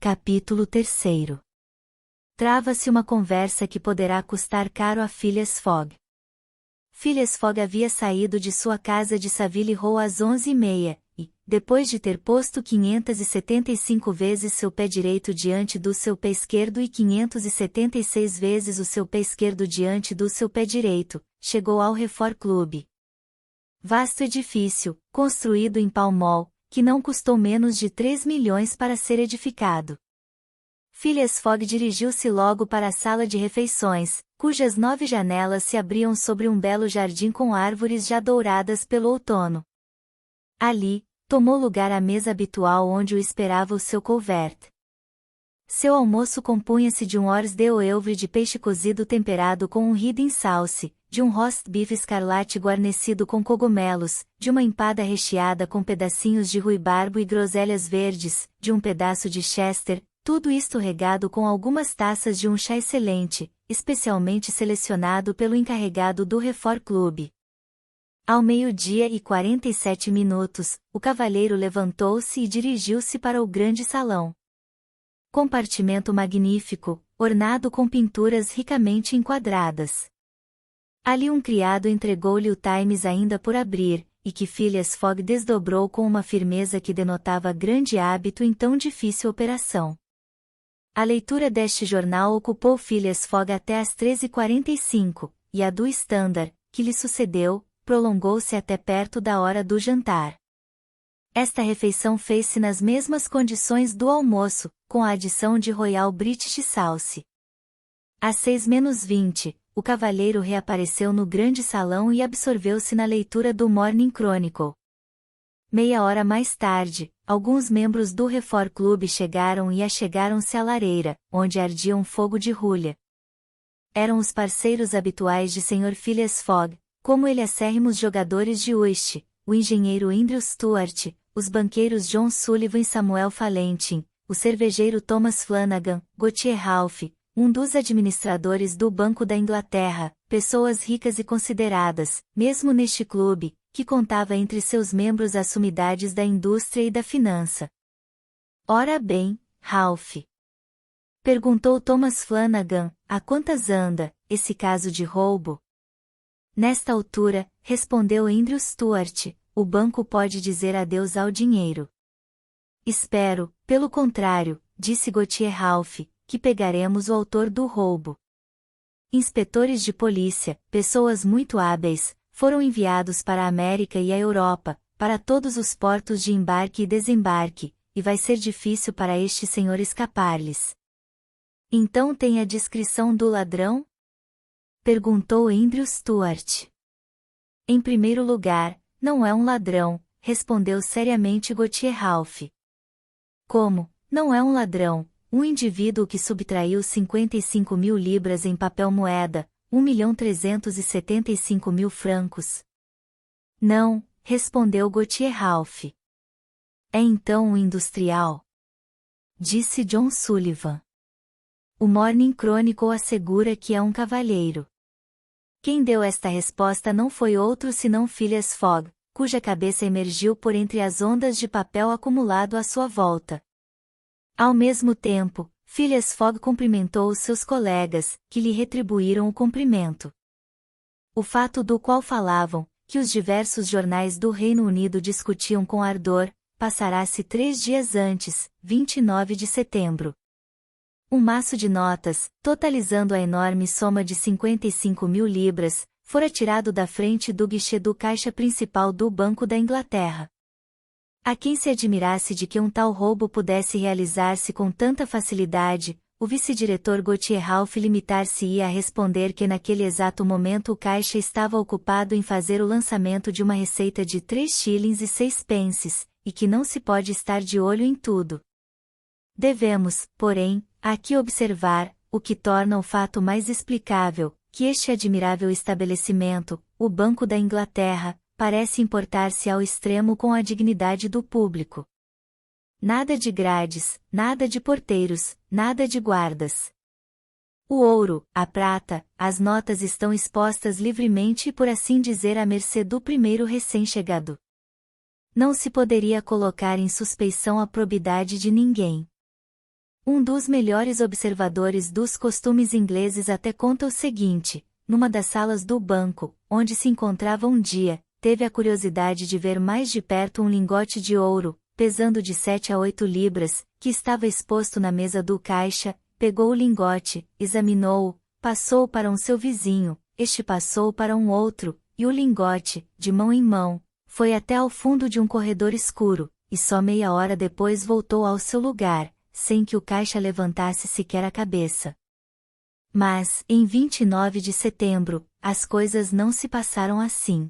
Capítulo 3. Trava-se uma conversa que poderá custar caro a Phileas Fogg. Phileas Fogg havia saído de sua casa de Savile Row às 11h30, e, depois de ter posto 575 vezes seu pé direito diante do seu pé esquerdo e 576 vezes o seu pé esquerdo diante do seu pé direito, chegou ao Reform Club. Vasto edifício, construído em Pall Mall, que não custou menos de 3 milhões para ser edificado. Phileas Fogg dirigiu-se logo para a sala de refeições, cujas 9 janelas se abriam sobre um belo jardim com árvores já douradas pelo outono. Ali, tomou lugar a mesa habitual onde o esperava o seu couvert. Seu almoço compunha-se de um hors d'oeuvre de peixe cozido temperado com um hidden sauce, de um roast beef escarlate guarnecido com cogumelos, de uma empada recheada com pedacinhos de ruibarbo e groselhas verdes, de um pedaço de chester, tudo isto regado com algumas taças de um chá excelente, especialmente selecionado pelo encarregado do Reform Club. Ao 12h47, o cavalheiro levantou-se e dirigiu-se para o grande salão. Compartimento magnífico, ornado com pinturas ricamente enquadradas. Ali um criado entregou-lhe o Times ainda por abrir, e que Phileas Fogg desdobrou com uma firmeza que denotava grande hábito em tão difícil operação. A leitura deste jornal ocupou Phileas Fogg até às 13h45, e a do Standard, que lhe sucedeu, prolongou-se até perto da hora do jantar. Esta refeição fez-se nas mesmas condições do almoço, com a adição de Royal British Sauce. Às 6h20, o cavalheiro reapareceu no grande salão e absorveu-se na leitura do Morning Chronicle. Meia hora mais tarde, alguns membros do Reform Club chegaram e achegaram-se à lareira, onde ardia um fogo de rulha. Eram os parceiros habituais de Sr. Phileas Fogg, como ele acérrimos jogadores de whist, o engenheiro Andrew Stuart, os banqueiros John Sullivan e Samuel Fallentin, o cervejeiro Thomas Flanagan, Gauthier Ralph, um dos administradores do Banco da Inglaterra, pessoas ricas e consideradas, mesmo neste clube, que contava entre seus membros as sumidades da indústria e da finança. Ora bem, Ralph, perguntou Thomas Flanagan, a quantas anda, esse caso de roubo? Nesta altura, respondeu Andrew Stuart, o banco pode dizer adeus ao dinheiro. Espero, pelo contrário, disse Gauthier Ralph, que pegaremos o autor do roubo. Inspetores de polícia, pessoas muito hábeis, foram enviados para a América e a Europa, para todos os portos de embarque e desembarque, e vai ser difícil para este senhor escapar-lhes. Então tem a descrição do ladrão? Perguntou Andrew Stuart. Em primeiro lugar, não é um ladrão, respondeu seriamente Gauthier Ralph. Como, não é um ladrão? Um indivíduo que subtraiu 55 mil libras em papel moeda, 1.375.000 francos. Não, respondeu Gauthier Ralph. É então um industrial? Disse John Sullivan. O Morning Chronicle assegura que é um cavalheiro. Quem deu esta resposta não foi outro senão Phileas Fogg, cuja cabeça emergiu por entre as ondas de papel acumulado à sua volta. Ao mesmo tempo, Phileas Fogg cumprimentou os seus colegas, que lhe retribuíram o cumprimento. O fato do qual falavam, que os diversos jornais do Reino Unido discutiam com ardor, passará-se 3 dias antes, 29 de setembro. Um maço de notas, totalizando a enorme soma de 55 mil libras, fora tirado da frente do guichê do caixa principal do Banco da Inglaterra. A quem se admirasse de que um tal roubo pudesse realizar-se com tanta facilidade, o vice-diretor Gauthier Ralph limitar-se-ia a responder que naquele exato momento o caixa estava ocupado em fazer o lançamento de uma receita de 3,06 e que não se pode estar de olho em tudo. Devemos, porém, aqui observar, o que torna o fato mais explicável, que este admirável estabelecimento, o Banco da Inglaterra, parece importar-se ao extremo com a dignidade do público. Nada de grades, nada de porteiros, nada de guardas. O ouro, a prata, as notas estão expostas livremente e por assim dizer à mercê do primeiro recém-chegado. Não se poderia colocar em suspeição a probidade de ninguém. Um dos melhores observadores dos costumes ingleses até conta o seguinte: numa das salas do banco, onde se encontrava um dia, teve a curiosidade de ver mais de perto um lingote de ouro, pesando de 7 a 8 libras, que estava exposto na mesa do caixa. Pegou o lingote, examinou-o, passou para um seu vizinho, este passou para um outro, e o lingote, de mão em mão, foi até ao fundo de um corredor escuro, e só meia hora depois voltou ao seu lugar, sem que o caixa levantasse sequer a cabeça. Mas, em 29 de setembro, as coisas não se passaram assim.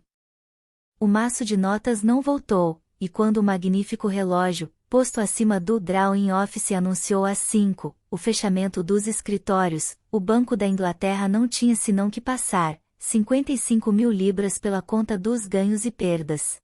O maço de notas não voltou, e quando o magnífico relógio, posto acima do Drawing Office anunciou às 5, o fechamento dos escritórios, o Banco da Inglaterra não tinha senão que passar 55.000 libras pela conta dos ganhos e perdas.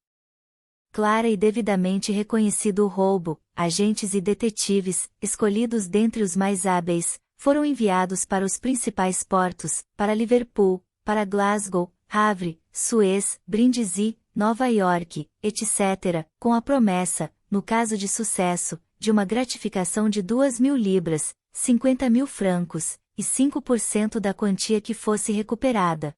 Clara e devidamente reconhecido o roubo, agentes e detetives, escolhidos dentre os mais hábeis, foram enviados para os principais portos, para Liverpool, para Glasgow, Havre, Suez, Brindisi, Nova York, etc., com a promessa, no caso de sucesso, de uma gratificação de 2.000 libras, 50.000 francos, e 5% da quantia que fosse recuperada.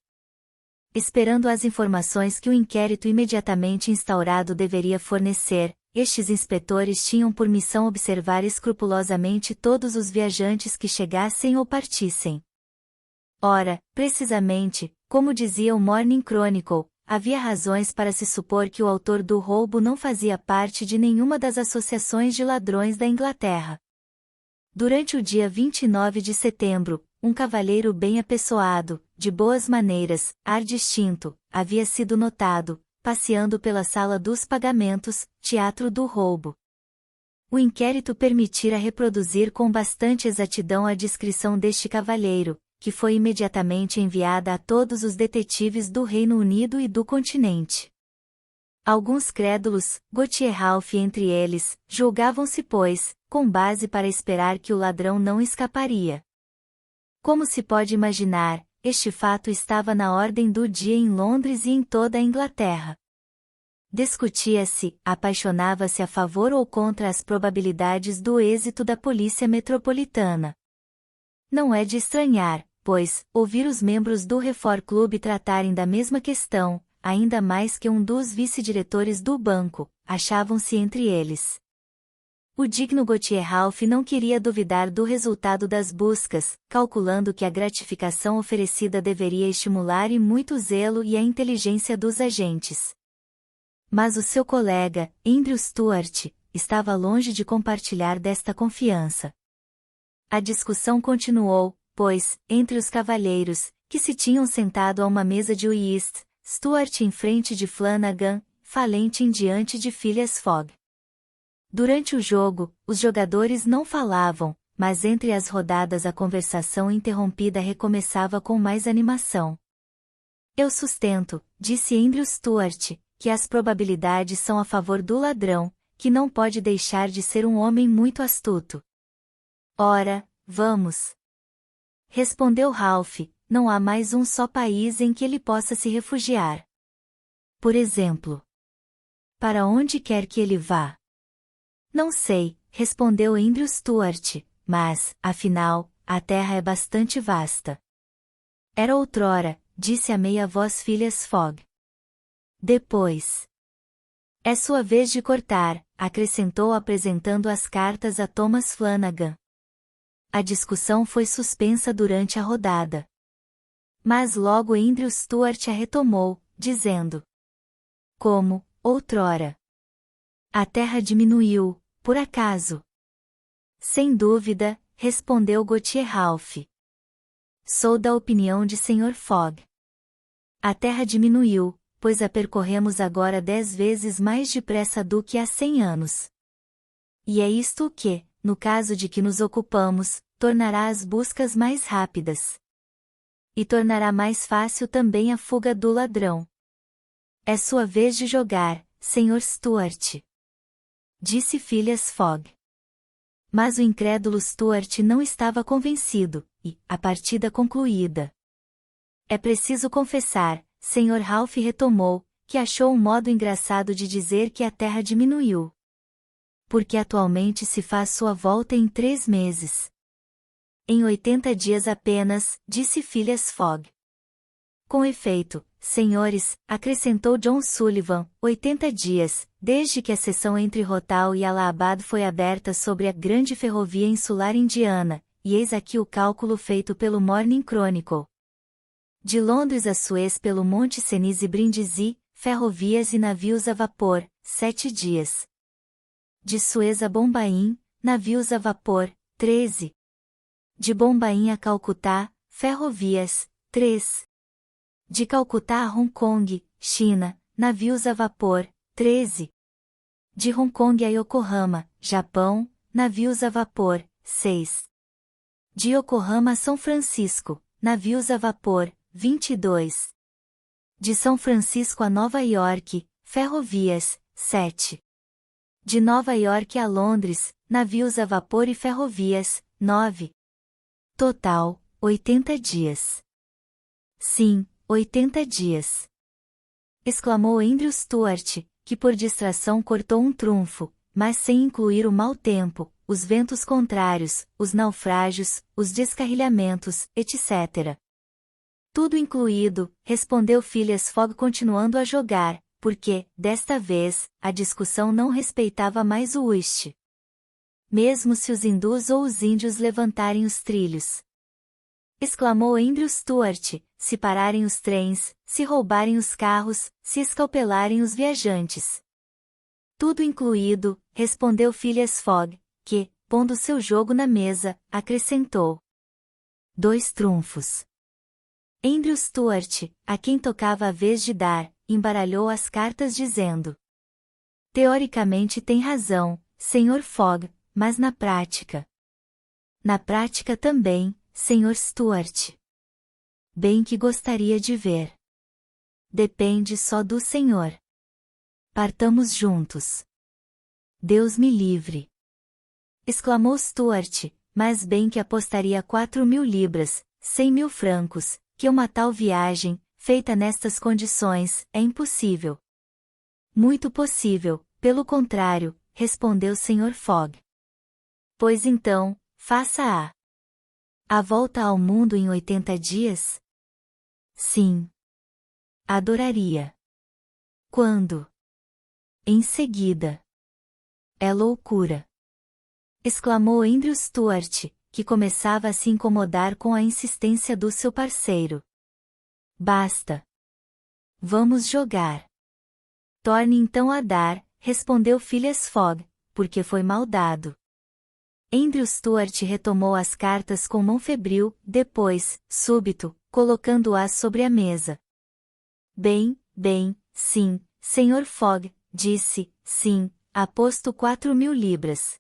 Esperando as informações que o inquérito imediatamente instaurado deveria fornecer, estes inspetores tinham por missão observar escrupulosamente todos os viajantes que chegassem ou partissem. Ora, precisamente, como dizia o Morning Chronicle, havia razões para se supor que o autor do roubo não fazia parte de nenhuma das associações de ladrões da Inglaterra. Durante o dia 29 de setembro, um cavalheiro bem apessoado, de boas maneiras, ar distinto, havia sido notado, passeando pela sala dos pagamentos, teatro do roubo. O inquérito permitira reproduzir com bastante exatidão a descrição deste cavalheiro, que foi imediatamente enviada a todos os detetives do Reino Unido e do continente. Alguns crédulos, Gautier Ralph entre eles, julgavam-se, pois, com base para esperar que o ladrão não escaparia. Como se pode imaginar, este fato estava na ordem do dia em Londres e em toda a Inglaterra. Discutia-se, apaixonava-se a favor ou contra as probabilidades do êxito da polícia metropolitana. Não é de estranhar, pois, ouvir os membros do Reform Club tratarem da mesma questão, ainda mais que um dos vice-diretores do banco, achavam-se entre eles. O digno Gautier Ralph não queria duvidar do resultado das buscas, calculando que a gratificação oferecida deveria estimular e muito zelo e a inteligência dos agentes. Mas o seu colega, Andrew Stuart, estava longe de compartilhar desta confiança. A discussão continuou, pois, entre os cavalheiros, que se tinham sentado a uma mesa de whist, Stuart em frente de Flanagan, Fallentin diante de Phileas Fogg. Durante o jogo, os jogadores não falavam, mas entre as rodadas a conversação interrompida recomeçava com mais animação. Eu sustento, disse Andrew Stuart, que as probabilidades são a favor do ladrão, que não pode deixar de ser um homem muito astuto. Ora, vamos. Respondeu Ralph, não há mais um só país em que ele possa se refugiar. Por exemplo. Para onde quer que ele vá? Não sei, respondeu Andrew Stuart, mas, afinal, a terra é bastante vasta. Era outrora, disse a meia voz Phileas Fogg. Depois. É sua vez de cortar, acrescentou apresentando as cartas a Thomas Flanagan. A discussão foi suspensa durante a rodada. Mas logo Andrew Stuart a retomou, dizendo: como, outrora. A terra diminuiu, por acaso? Sem dúvida, respondeu Gautier Ralph. Sou da opinião de Sr. Fogg. A terra diminuiu, pois a percorremos agora 10 vezes mais depressa do que há 100 anos. E é isto o que, no caso de que nos ocupamos, tornará as buscas mais rápidas. E tornará mais fácil também a fuga do ladrão. É sua vez de jogar, Sr. Stuart. Disse Phileas Fogg. Mas o incrédulo Stuart não estava convencido, e, a partida concluída. É preciso confessar, Sr. Ralph retomou, que achou um modo engraçado de dizer que a terra diminuiu. porque atualmente se faz sua volta em 3 meses. Em 80 dias apenas, disse Phileas Fogg. Com efeito, senhores, acrescentou John Sullivan, 80 dias, desde que a seção entre Rotal e Allahabad foi aberta sobre a grande ferrovia insular indiana, e eis aqui o cálculo feito pelo Morning Chronicle. De Londres a Suez pelo Monte Cenis e Brindisi, ferrovias e navios a vapor, 7 dias. De Suez a Bombaim, navios a vapor, 13. De Bombaim a Calcutá, ferrovias, 3. De Calcutá a Hong Kong, China, navios a vapor, 13. De Hong Kong a Yokohama, Japão, navios a vapor, 6. De Yokohama a São Francisco, navios a vapor, 22. De São Francisco a Nova York, ferrovias, 7. De Nova York a Londres, navios a vapor e ferrovias, 9. Total, 80 dias. Sim, 80 dias. Exclamou Andrew Stuart, que por distração cortou um trunfo, mas sem incluir o mau tempo, os ventos contrários, os naufrágios, os descarrilhamentos, etc. Tudo incluído, respondeu Phileas Fogg continuando a jogar, porque, desta vez, a discussão não respeitava mais o uísque. Mesmo se os hindus ou os índios levantarem os trilhos. Exclamou Andrew Stuart, se pararem os trens, se roubarem os carros, se escalpelarem os viajantes. Tudo incluído, respondeu Phileas Fogg, que, pondo seu jogo na mesa, acrescentou. 2 trunfos. Andrew Stuart, a quem tocava a vez de dar, embaralhou as cartas dizendo. Teoricamente tem razão, Sr. Fogg, mas na prática. Na prática também, Sr. Stuart. Bem que gostaria de ver. Depende só do senhor. Partamos juntos. Deus me livre. Exclamou Stuart, mas bem que apostaria 4.000 libras, 100.000 francos, que uma tal viagem, feita nestas condições, é impossível. Muito possível, pelo contrário, respondeu Sr. Fogg. Pois então, faça a volta ao mundo em 80 dias? Sim. Adoraria. Quando? Em seguida. É loucura. Exclamou Andrew Stuart, que começava a se incomodar com a insistência do seu parceiro. Basta. Vamos jogar. Torne então a dar, respondeu Phileas Fogg, porque foi mal dado. Andrew Stuart retomou as cartas com mão febril, depois, súbito, colocando-as sobre a mesa. Bem, sim, Sr. Fogg, disse, sim, aposto 4.000 libras.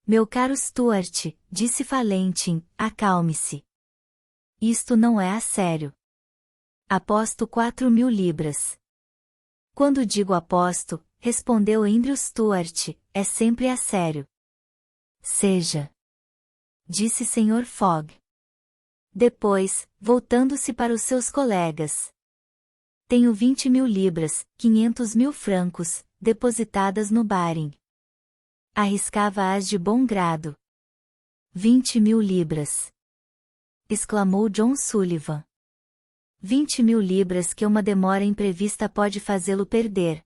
Meu caro Stuart, disse Valentin, acalme-se. Isto não é a sério. Aposto 4.000 libras. Quando digo aposto, respondeu Andrew Stuart, é sempre a sério. Seja. Disse Sr. Fogg. Depois, voltando-se para os seus colegas. Tenho 20.000 libras, 500.000 francos, depositadas no Baring. Arriscava-as de bom grado. 20.000 libras. Exclamou John Sullivan. 20.000 libras que uma demora imprevista pode fazê-lo perder.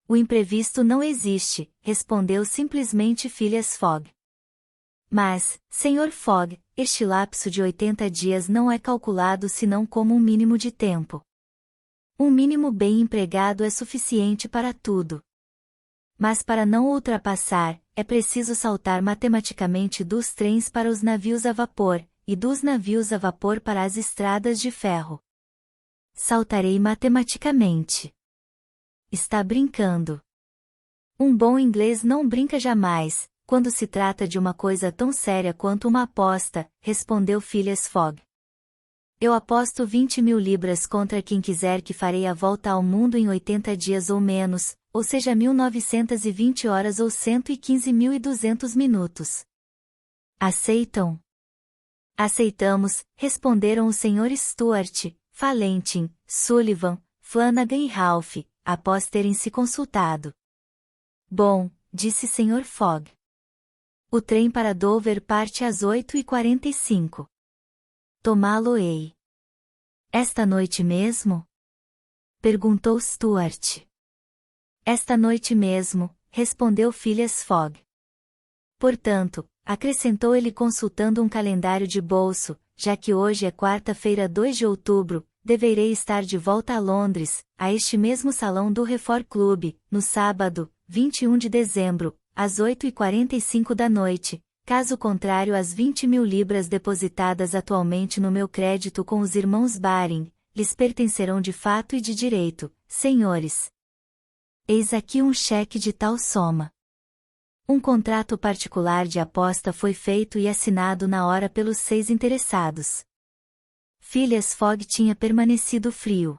O imprevisto não existe, respondeu simplesmente Phileas Fogg. Mas, Sr. Fogg, este lapso de 80 dias não é calculado senão como um mínimo de tempo. Um mínimo bem empregado é suficiente para tudo. Mas para não ultrapassar, é preciso saltar matematicamente dos trens para os navios a vapor, e dos navios a vapor para as estradas de ferro. Saltarei matematicamente. Está brincando. Um bom inglês não brinca jamais, quando se trata de uma coisa tão séria quanto uma aposta, respondeu Phileas Fogg. Eu aposto 20.000 libras contra quem quiser que farei a volta ao mundo em 80 dias ou menos, ou seja 1920 horas ou 115.200 minutos. Aceitam? Aceitamos, responderam os Srs. Stuart, Valentin, Sullivan, Flanagan e Ralph, após terem se consultado. Bom, disse Sr. Fogg. O trem para Dover parte às 8h45. Tomá-lo-ei. Esta noite mesmo? Perguntou Stuart. Esta noite mesmo, respondeu Phileas Fogg. Portanto, acrescentou ele consultando um calendário de bolso, já que hoje é quarta-feira 2 de outubro, deverei estar de volta a Londres, a este mesmo salão do Reform Club, no sábado, 21 de dezembro, às 8h45 da noite, caso contrário às 20.000 libras depositadas atualmente no meu crédito com os irmãos Baring, lhes pertencerão de fato e de direito, senhores. Eis aqui um cheque de tal soma. Um contrato particular de aposta foi feito e assinado na hora pelos 6 interessados. Phileas Fogg tinha permanecido frio.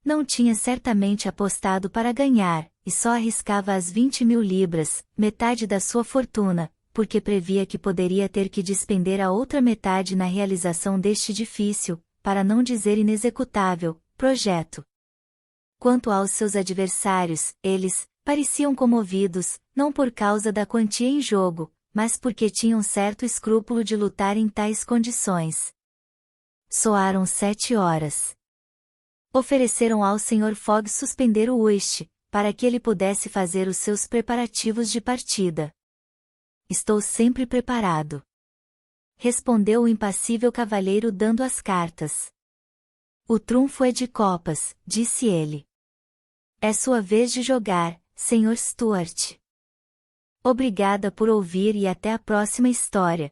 Não tinha certamente apostado para ganhar, e só arriscava as 20.000 libras, metade da sua fortuna, porque previa que poderia ter que despender a outra metade na realização deste difícil, para não dizer inexecutável, projeto. Quanto aos seus adversários, eles pareciam comovidos, não por causa da quantia em jogo, mas porque tinham certo escrúpulo de lutar em tais condições. Soaram 7 horas. Ofereceram ao Sr. Fogg suspender o whist, para que ele pudesse fazer os seus preparativos de partida. Estou sempre preparado. Respondeu o impassível cavalheiro dando as cartas. O trunfo é de copas, disse ele. É sua vez de jogar, Sr. Stuart. Obrigada por ouvir e até a próxima história.